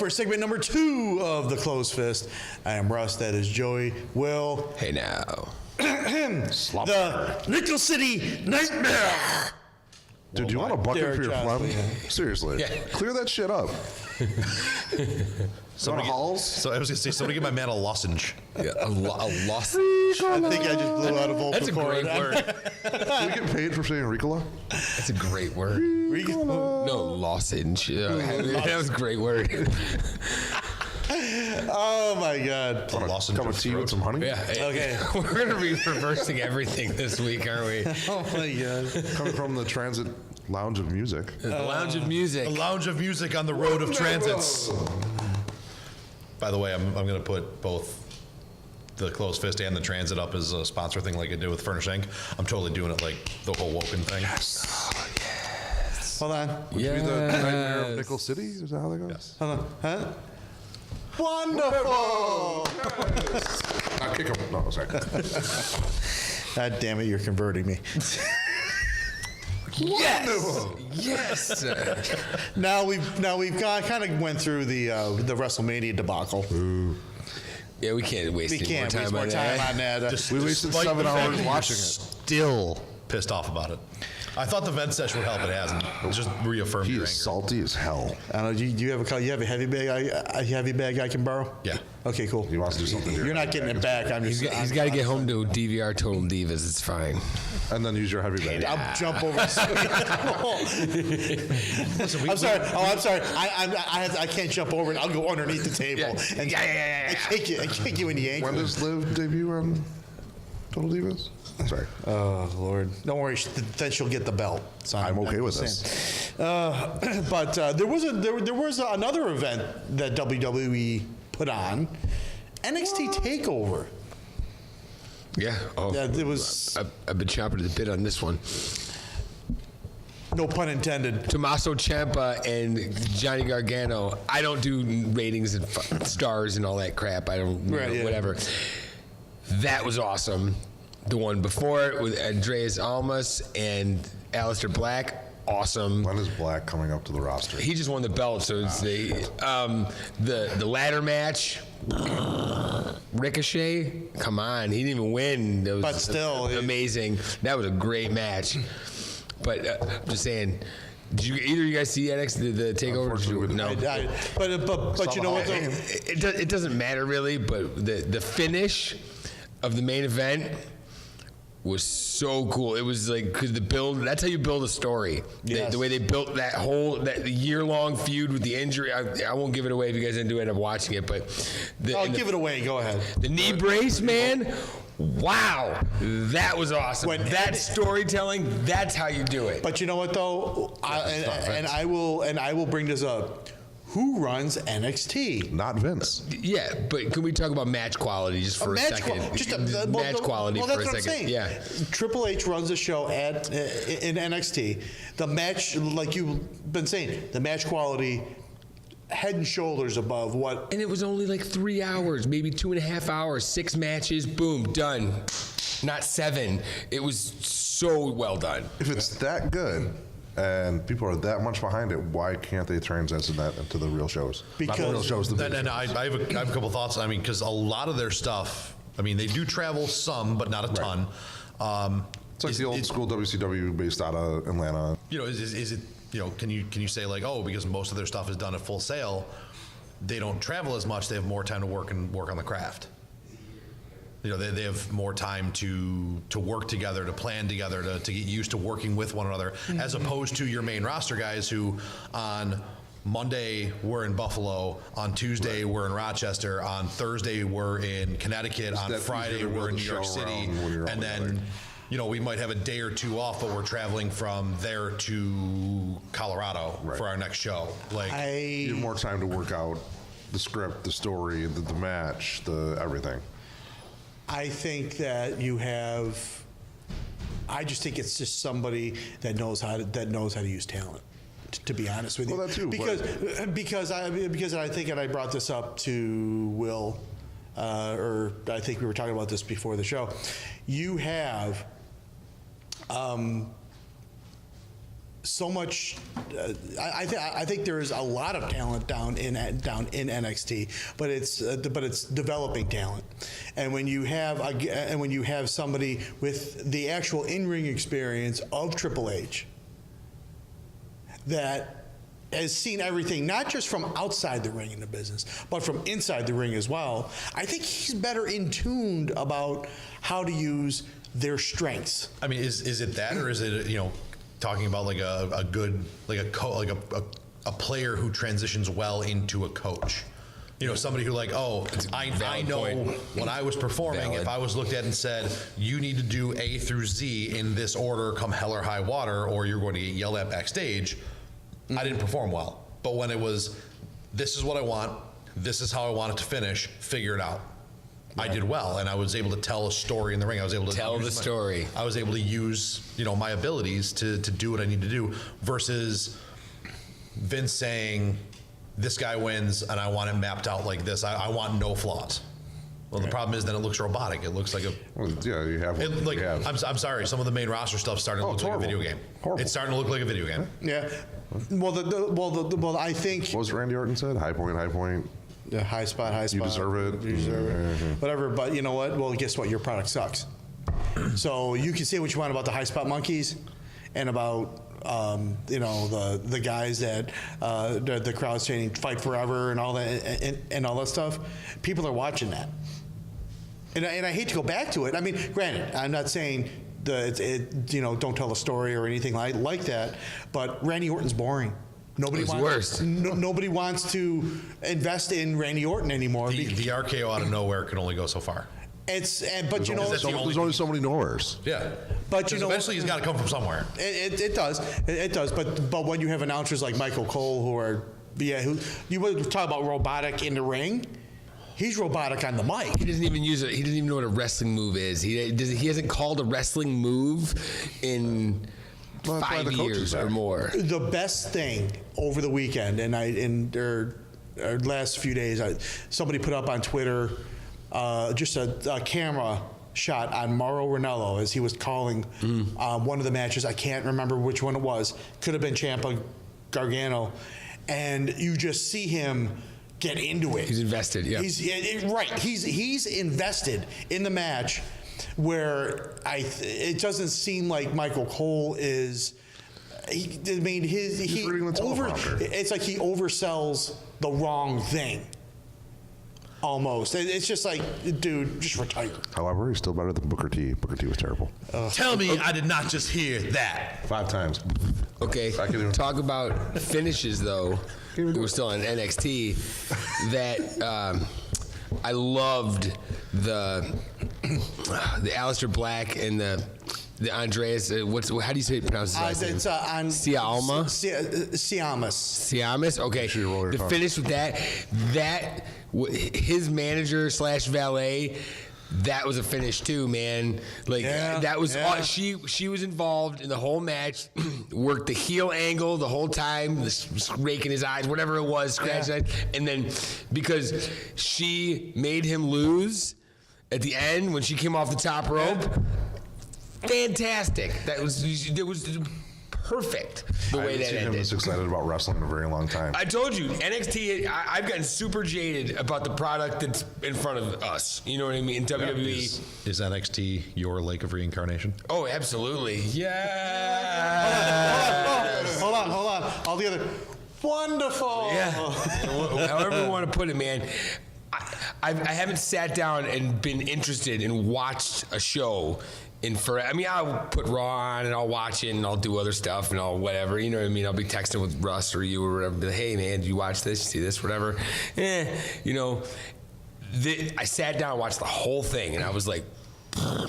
for segment number 2 of the Closed Fist. I am Russ. That is Joey. Will. Hey now. The Nickel City Nightmare. Dude, do you want a bucket for your phlegm? Yeah. Seriously. Yeah. Clear that shit up. Somebody Halls? So I was going to say, somebody give my man a lozenge. Yeah, a loss. I think I just blew out a vocal That's a cord. great word. Do we get paid for saying Ricola? That's a great word. No, lozenge. That was a great word. Oh my God. A lozenge Cup of tea with some honey? Yeah. Okay. We're going to be reversing everything this week, aren't we? Oh my God. Coming from the Transit Lounge of Music. The Lounge of Music. A lounge of music on the road of transits. By the way, I'm going to put both the Closed Fist and the Transit up as a sponsor thing like I did with Furnish Inc. I'm totally doing it like the whole Woken thing. Yes. Hold on. Would you be the Nightmare of Nickel City? Is that how that goes? Yes. Hold on. Huh? Wonderful. Kick him. No, sorry. God damn it, you're converting me. Yes. Yes. Now we've kind of went through the WrestleMania debacle. Yeah, we can't waste We any can't waste more more time time on that. on that. Just We wasted despite 7 the fact hours that you're watching it. Still pissed off about it. I thought the vent session would help. It hasn't. It just reaffirmed He your is anger. salty as hell. I don't know. Do you have a heavy bag I can borrow? Yeah. Okay, cool. He wants to do something here. You're not getting it back. He's got to get home to DVR Total Divas. It's fine. And then use your heavy bag. I'll jump over. I'm sorry. Oh, I'm sorry. I can't jump over. And I'll go underneath the table and kick you in the ankle. When does Liv debut on Total Divas? Sorry. Oh Lord! Don't worry. Then she'll get the belt. So I'm okay with just this. saying. But there was another event that WWE put on, NXT Takeover. Yeah. Oh, Yeah, it was I've been chomping at the bit on this one. no pun intended. Tommaso Ciampa and Johnny Gargano. I don't do ratings and stars and all that crap. I don't, whatever. That was awesome. The one before it with Andreas Almas and Aleister Black. Awesome. When is Black coming up to the roster? He just won the belt, so it's the ladder match. Ricochet, come on, he didn't even win. That was But still, amazing. That was a great match. But I'm just saying, did you either of you guys see NXT the Takeover? Unfortunately, No. But you know what? Though? It doesn't matter really. But the finish of the main event was so cool. It was like, because the build, that's how you build a story. Yes. The way they built that year-long feud with the injury. I won't give it away if you guys didn't end up watching it, but I'll give it away. Go ahead. the knee brace, man. Wow, that was awesome. That storytelling, that's how you do it. But you know what though? I will bring this up. Who runs NXT? Not Vince. Yeah, but can we talk about match quality just for a second? Match quality for a second. Yeah. Triple H runs the show in NXT. The match, like you've been saying, the match quality head and shoulders above what. And it was only like 3 hours, maybe 2.5 hours, 6 matches, boom, done. Not 7. It was so well done. If it's that good and people are that much behind it, why can't they transition that into the real shows? Because- Not the real shows, the big And shows. I have a couple thoughts. I mean, because a lot of their stuff, I mean, they do travel some, but not a ton. It's like the old school WCW based out of Atlanta. You know, is it, you know, can you say like, oh, because most of their stuff is done at Full Sail, they don't travel as much, they have more time to work on the craft. You know, they have more time to work together, to plan together, to get used to working with one another, as opposed to your main roster guys who on Monday we're in Buffalo, on Tuesday we're in Rochester, on Thursday we're in Connecticut, on that Friday easier to we're in build New a York show City, around when you're all and then together. you know, we might have a day or two off, but we're traveling from there to Colorado for our next show. Like, You have more time to work out the script, the story, the match, the everything. I think that you have. I just think it's just somebody that knows how to use talent. To be honest with you, Well, that too, because I think, and I brought this up to Will, or I think we were talking about this before the show. You have so much. I think there is a lot of talent down in NXT, but it's developing talent. And when you have somebody with the actual in-ring experience of Triple H that has seen everything, not just from outside the ring in the business, but from inside the ring as well, I think he's better in tuned about how to use their strengths. I mean, is it that, or is it, talking about like a good, like a player who transitions well into a coach? Somebody who I know point. when I was performing, Valid. if I was looked at and said, you need to do A through Z in this order, come hell or high water, or you're going to get yelled at backstage, I didn't perform well. But when it was, this is what I want, this is how I want it to finish, figure it out. I did well, and I was able to tell a story in the ring. I was able to Tell the story. I was able to use, my abilities to do what I need to do, versus Vince saying, this guy wins, and I want it mapped out like this. I want no flaws. Well, the problem is then it looks robotic. It looks like a. Well, yeah, you have. What you have. I'm sorry. Some of the main roster stuff starting to look like a video game. Horrible. It's starting to look like a video game. Yeah. Well, I think. What was it Randy Orton said? High point. Yeah, high spot. You deserve it. You deserve it. Mm-hmm. Whatever. But you know what? Well, guess what? Your product sucks. So you can say what you want about the high spot monkeys, and about the guys that the crowd's saying fight forever and all that and all that stuff. People are watching that. And I hate to go back to it. I mean, granted, I'm not saying don't tell a story or anything like that, but Randy Orton's boring. Nobody wants to invest in Randy Orton anymore. The RKO out of nowhere can only go so far. There's There's only so many nowheres. Yeah, but eventually he's got to come from somewhere. It does. But when you have announcers like Michael Cole who you would talk about robotic in the ring. He's robotic on the mic. He doesn't even use it. He doesn't even know what a wrestling move is. He hasn't called a wrestling move in 5 years or more. The best thing over the weekend, or last few days, somebody put up on Twitter just a camera shot on Mauro Ranallo as he was calling one of the matches. I can't remember which one it was. Could have been Ciampa Gargano, and you just see him get into it. He's invested. Yeah. Right. He's invested in the match, where it doesn't seem like Michael Cole is. It's like he oversells the wrong thing. Almost. It's just like, dude, just retire. However, he's still better than Booker T. Booker T was terrible. Tell me I did not just hear that. 5 times. Okay, talk about finishes, though. We're still on NXT. That I loved the Aleister Black and the Andreas. How do you pronounce his last name? It's on Siama? Siamas. Siamas? Okay. The finish with that his manager / valet. That was a finish too, man. That was all, she was involved in the whole match. Worked the heel angle the whole time, raking his eyes, whatever it was, scratching, and then because she made him lose at the end when she came off the top rope. Fantastic. That was perfect the way that ended. I haven't seen him this excited about wrestling in a very long time. I told you, NXT, I've gotten super jaded about the product that's in front of us. You know what I mean? In WWE. Is NXT your lake of reincarnation? Oh, absolutely. Yeah. Hold on. All the other. Wonderful. Yeah. However you want to put it, man. I haven't sat down and been interested and watched a show I'll put Raw on and I'll watch it and I'll do other stuff and I'll whatever, you know what I mean? I'll be texting with Russ or you or whatever. Be like, hey man, did you watch this? See this? Whatever. I sat down and watched the whole thing and I was like,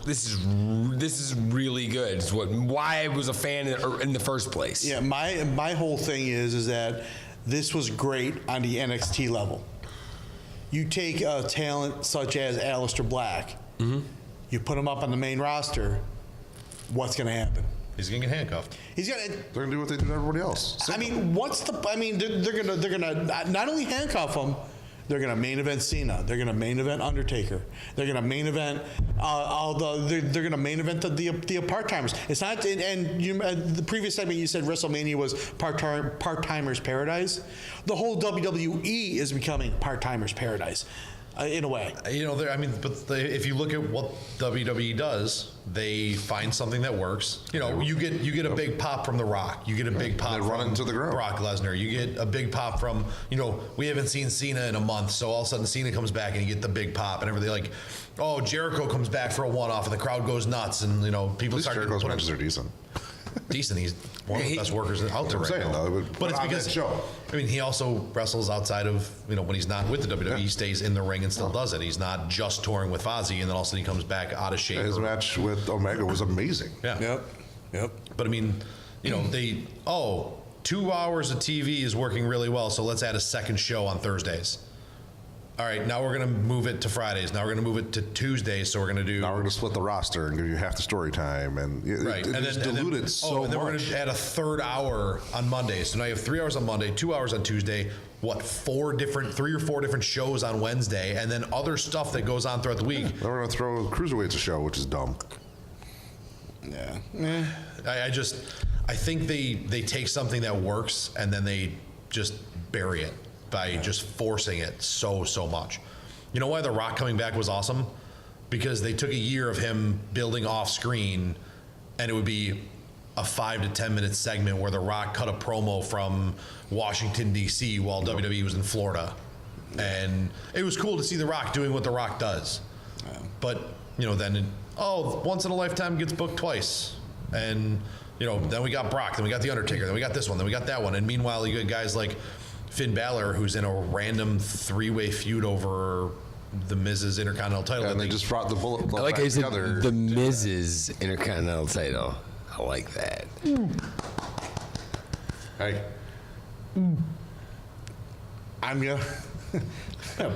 this is really good. It's why I was a fan in the first place. Yeah, my whole thing is that this was great on the NXT level. You take a talent such as Aleister Black. Mm-hmm. You put him up on the main roster, what's going to happen? He's going to get handcuffed. They're going to do what they do to everybody else. Simple. They're going to not only handcuff him, They're going to main event Cena. They're going to main event Undertaker. They're going to main event they're going to main event the part-timers. It's not, and you, the previous segment you said WrestleMania was part-timers paradise. The whole WWE is becoming part-timers paradise. In a way, if you look at what WWE does, they find something that works. You get a big pop from The Rock. You get a big pop from run into the ground. Brock Lesnar. You get a big pop from we haven't seen Cena in a month, so all of a sudden Cena comes back and you get the big pop and everything. Like, oh, Jericho comes back for a one-off and the crowd goes nuts and people start. Jericho's matches are decent. Decent. He's one of the best workers out there right now. But it's because he also wrestles outside of when he's not with the WWE, he stays in the ring and still does it. He's not just touring with Fozzy and then all of a sudden he comes back out of shape. His match with Omega was amazing. Yeah. Yep. But 2 hours of TV is working really well, so let's add a second show on Thursdays. All right, now we're going to move it to Fridays. Now we're going to move it to Tuesdays. So we're going to do. Now we're going to split the roster and give you half the story time, and right, and then diluted so and then much. We're going to add a third hour on Monday. So now you have 3 hours on Monday, 2 hours on Tuesday. 3 or 4 different shows on Wednesday, and then other stuff that goes on throughout the week. Then we're going to throw Cruiserweights a show, which is dumb. Yeah. I think they take something that works and then they just bury it by just forcing it so much. You know why The Rock coming back was awesome? Because they took a year of him building off screen, and it would be a 5 to 10 minute segment where The Rock cut a promo from Washington D.C. while WWE was in Florida, and it was cool to see The Rock doing what The Rock does. But then once in a lifetime gets booked twice, and then we got Brock, then we got The Undertaker, then we got this one, then we got that one, and meanwhile you got guys like Finn Balor, who's in a random 3-way feud over the Miz's Intercontinental title. Yeah, and they just brought the Bullet Club I like back how you said together. the Miz's Intercontinental title. I like that. Hey, I'm gonna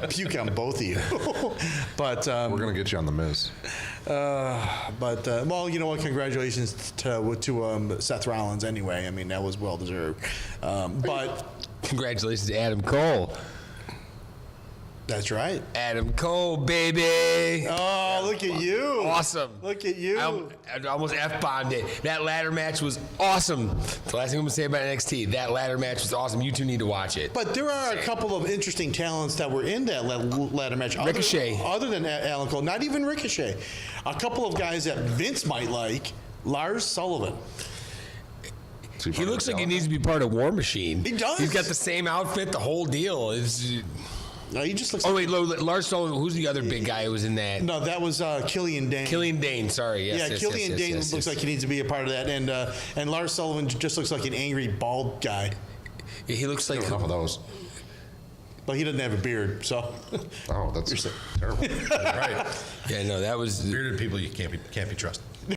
puke on both of you. But we're going to get you on the Miz. well, you know what? Congratulations to Seth Rollins. Anyway, that was well deserved. But Congratulations to Adam Cole. that's right. Adam Cole, baby. Oh, look at you! Awesome. Look at you! I almost F-bombed it. That ladder match was awesome. The last thing I'm going to say about NXT, that ladder match was awesome. You two need to watch it. But there are a couple of interesting talents that were in that ladder match. Ricochet. Other than Alan Cole, not even Ricochet. A couple of guys that Vince might like. Lars Sullivan. He looks like he needs to be part of War Machine. He does. He's got the same outfit, the whole deal. No, he just looks. Oh wait, Lars Sullivan. Who's the other big guy who was in that? No, that was Killian Dane. Killian Dane. Sorry. Yes, Killian Dane yes, looks like he needs to be a part of that, and Lars Sullivan just looks like an angry bald guy. Yeah, he looks like. Enough of those. But he doesn't have a beard, so. Oh, that's terrible. Right. Yeah, no, that was. Bearded people you can't be trusted.